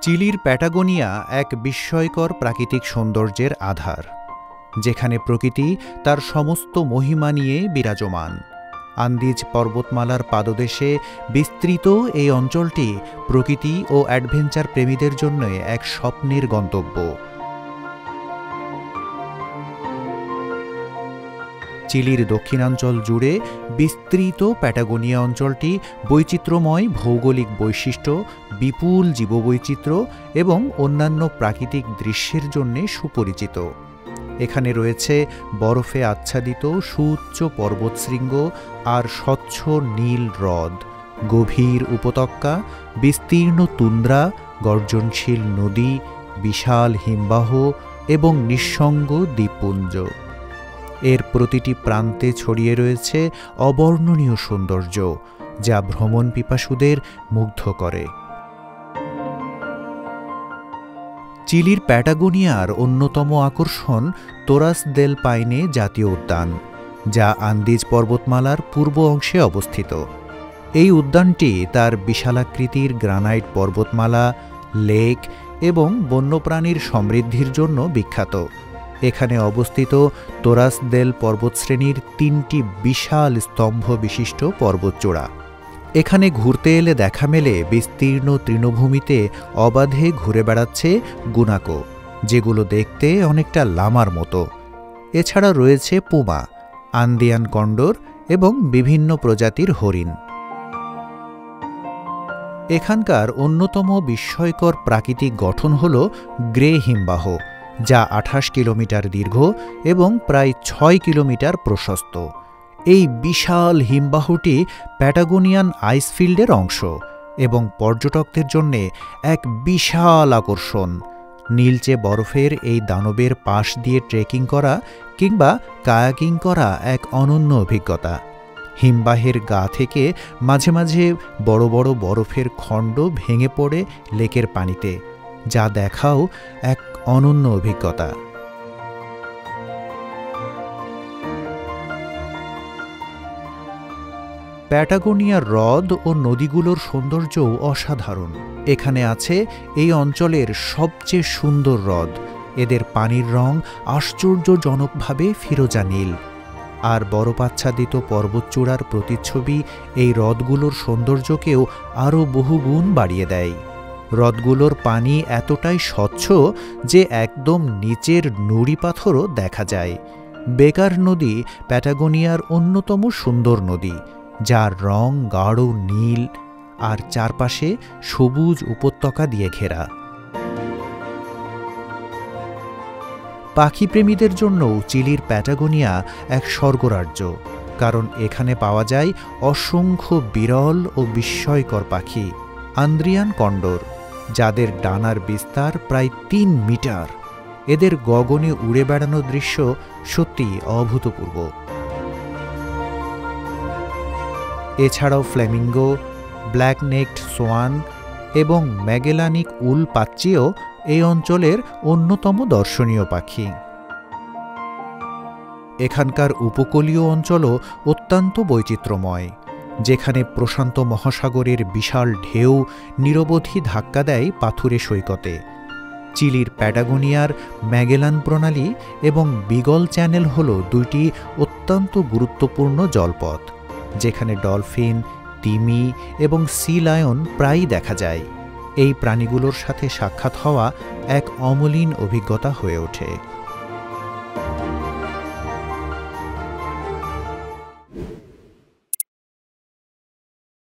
চিলির প্যাটাগোনিয়া এক বিস্ময়কর প্রাকৃতিক সৌন্দর্যের আধার, যেখানে প্রকৃতি তার সমস্ত মহিমা নিয়ে বিরাজমান। আন্দিজ পর্বতমালার পাদদেশে বিস্তৃত এই অঞ্চলটি প্রকৃতি ও অ্যাডভেঞ্চার প্রেমীদের জন্য এক স্বপ্নের গন্তব্য। চিলির দক্ষিণাঞ্চল জুড়ে বিস্তৃত প্যাটাগোনিয়া অঞ্চলটি বৈচিত্র্যময় ভৌগোলিক বৈশিষ্ট্য, বিপুল জীববৈচিত্র্য এবং অন্যান্য প্রাকৃতিক দৃশ্যের জন্য সুপরিচিত। এখানে রয়েছে বরফে আচ্ছাদিত সুউচ্চ পর্বতশৃঙ্গ আর স্বচ্ছ নীল হ্রদ, গভীর উপত্যকা, বিস্তীর্ণ তুন্দ্রা, গর্জনশীল নদী, বিশাল হিমবাহ এবং নিঃসঙ্গ দ্বীপপুঞ্জ। এর প্রতিটি প্রান্তে ছড়িয়ে রয়েছে অবর্ণনীয় সৌন্দর্য, যা ভ্রমণ পিপাসুদের মুগ্ধ করে। চিলির প্যাটাগোনিয়ার অন্যতম আকর্ষণ তোরাস দেল পাইনে জাতীয় উদ্যান, যা আন্দিজ পর্বতমালার পূর্ব অংশে অবস্থিত। এই উদ্যানটি তার বিশালাকৃতির গ্রানাইট পর্বতমালা, লেক এবং বন্যপ্রাণীর সমৃদ্ধির জন্য বিখ্যাত। এখানে অবস্থিত তোরাস দেল পর্বতশ্রেণীর ৩টি বিশাল স্তম্ভ বিশিষ্ট পর্বতচূড়া। এখানে ঘুরতে এলে দেখা মেলে বিস্তীর্ণ তৃণভূমিতে অবাধে ঘুরে বেড়াচ্ছে গুনাকো, যেগুলো দেখতে অনেকটা লামার মতো। এছাড়া রয়েছে পুমা, আন্দিয়ান কন্ডর এবং বিভিন্ন প্রজাতির হরিণ। এখানকার অন্যতম বিস্ময়কর প্রাকৃতিক গঠন হল গ্রে হিমবাহ, যা ২৮ কিলোমিটার দীর্ঘ এবং প্রায় ৬ কিলোমিটার প্রশস্ত। এই বিশাল হিমবাহটি প্যাটাগোনিয়ান আইসফিল্ডের অংশ এবং পর্যটকদের জন্য এক বিশাল আকর্ষণ। নীলচে বরফের এই দানবের পাশ দিয়ে ট্রেকিং করা কিংবা কায়াকিং করা এক অনন্য অভিজ্ঞতা। হিমবাহের গা থেকে মাঝে মাঝে বড় বড় বরফের খণ্ড ভেঙে পড়ে লেকের পানিতে, যা দেখাও এক অনন্য অভিজ্ঞতা। প্যাটাগোনিয়ার হ্রদ ও নদীগুলোর সৌন্দর্যও অসাধারণ। এখানে আছে এই অঞ্চলের সবচেয়ে সুন্দর হ্রদ। এদের পানির রং আশ্চর্যজনকভাবে ফিরোজা নীল, আর বরফাচ্ছাদিত পর্বতচূড়ার প্রতিচ্ছবি এই হ্রদগুলোর সৌন্দর্যকেও আরও বহুগুণ বাড়িয়ে দেয়। হ্রদগুলোর পানি এতটাই স্বচ্ছ যে একদম নিচের নুড়ি পাথরও দেখা যায়। বেকার নদী প্যাটাগোনিয়ার অন্যতম সুন্দর নদী, যার রং গাঢ় নীল আর চারপাশে সবুজ উপত্যকা দিয়ে ঘেরা। পাখিপ্রেমীদের জন্যও চিলির প্যাটাগোনিয়া এক স্বর্গরাজ্য, কারণ এখানে পাওয়া যায় অসংখ্য বিরল ও বিস্ময়কর পাখি। আন্দ্রিয়ান কন্ডর, যাদের ডানার বিস্তার প্রায় ৩ মিটার। এদের গগনে উড়ে বেড়ানোর দৃশ্য সত্যি অভূতপূর্ব। এছাড়াও ফ্ল্যামিঙ্গো, ব্ল্যাক নেকড সোয়ান এবং ম্যাগেলানিক উল পাচ্চিও এই অঞ্চলের অন্যতম দর্শনীয় পাখি। এখানকার উপকূলীয় অঞ্চলও অত্যন্ত বৈচিত্র্যময়, যেখানে প্রশান্ত মহাসাগরের বিশাল ঢেউ নিরবধি ধাক্কা দেয় পাথুরে সৈকতে। চিলির প্যাটাগোনিয়ার ম্যাগেলান প্রণালী এবং বিগল চ্যানেল হল ২টি অত্যন্ত গুরুত্বপূর্ণ জলপথ, যেখানে ডলফিন, তিমি এবং সি লায়ন প্রায়ই দেখা যায়। এই প্রাণীগুলোর সাথে সাক্ষাৎ হওয়া এক অমলিন অভিজ্ঞতা হয়ে ওঠে।